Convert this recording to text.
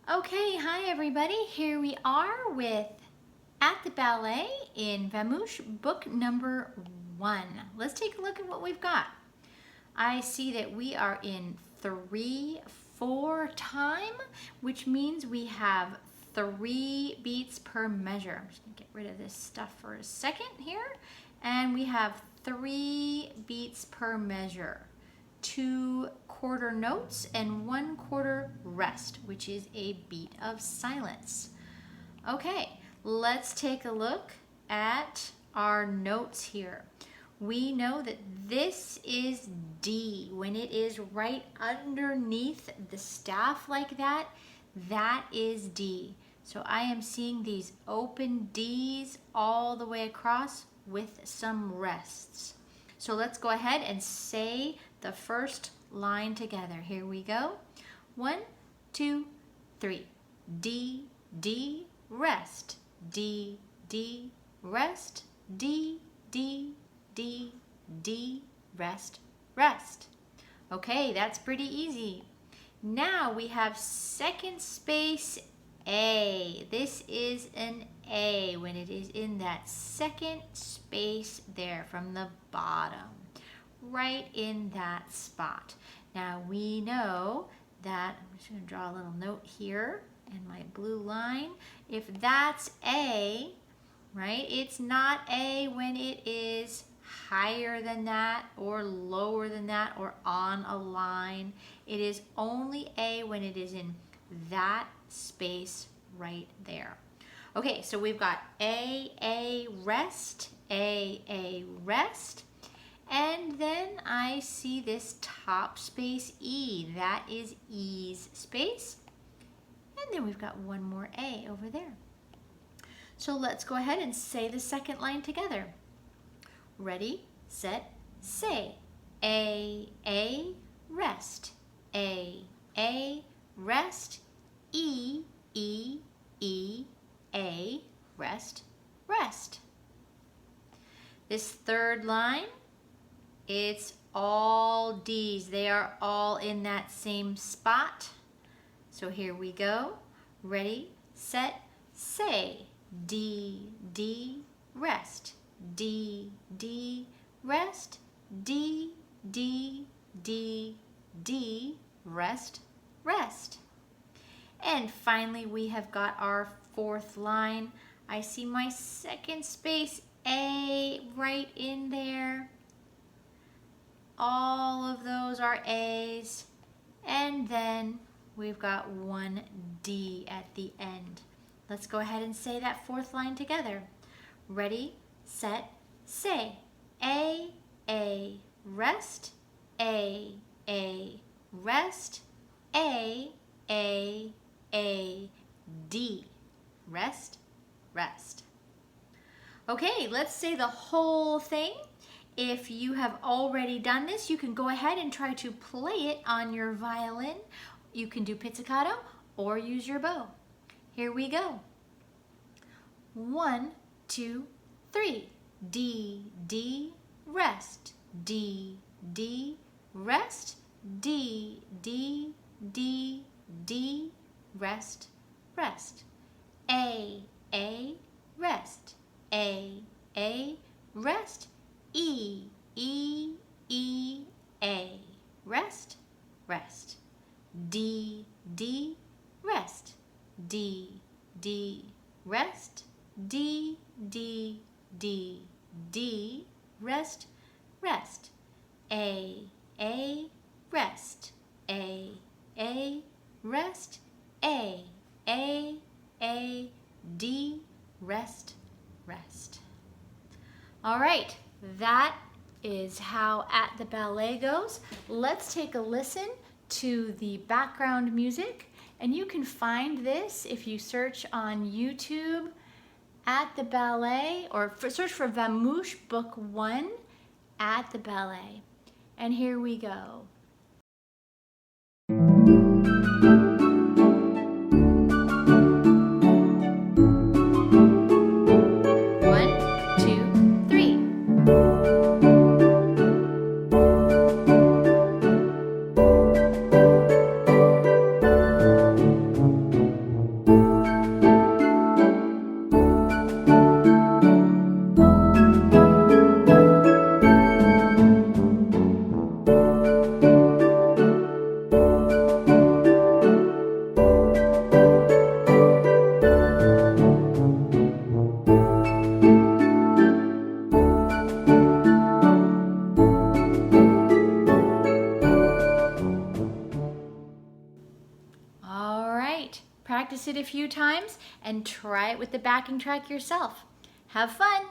Okay, hi everybody. Here we are with At the Ballet in Vamoosh Book number 1. Let's take a look at what we've got. I see that we are in 3/4 time, which means we have 3 beats per measure. I'm just going to get rid of this stuff for a second here. And we have 3 beats per measure. 2 quarter notes and 1 quarter rest, which is a beat of silence. Okay, let's take a look at our notes here. We know that this is D. When it is right underneath the staff like that, that is D. So I am seeing these open Ds all the way across with some rests. So let's go ahead and say the first line together. Here we go. 1, 2, 3. D, D, rest. D, D, rest. D, D, D, D, rest, rest. Okay, that's pretty easy. Now we have second space A. This is an A when it is in that second space there from the bottom, right in that spot. Now we know that, I'm just going to draw a little note here in my blue line. If that's A, right, it's not A when it is higher than that or lower than that or on a line. It is only A when it is in that space right there. Okay, so we've got A, rest, A, rest. And then I see this top space E. That is E's space. And then we've got one more A over there. So let's go ahead and say the second line together. Ready, set, say. A, rest. A, rest. E, A, rest, rest. This third line, it's all D's. They are all in that same spot. So here we go. Ready, set, say. D, D, rest. D, D, rest. D, D, D, D, rest, rest. And finally, we have got our fourth line. I see my second space A right in there. All of those are A's. And then we've got one D at the end. Let's go ahead and say that fourth line together. Ready, set, say. A, rest. A, rest. A, D, rest, rest. Okay, let's say the whole thing. If you have already done this, you can go ahead and try to play it on your violin. You can do pizzicato or use your bow. Here we go. 1, 2, 3. D, D, rest. D, D, rest. D, D, D, D, rest, rest. A, rest. A, rest. E, A, rest, rest. D, D, rest. D, D, rest. D, D, D, D, rest, rest. A, rest. A, rest. A, D, rest, rest. All right, that is how At the Ballet goes. Let's take a listen to the background music, and you can find this if you search on YouTube At the Ballet, or search for Vamoosh Book 1 At the Ballet. And here we go. 1, 2, 3. practice it a few times, and try it with the backing track yourself. Have fun!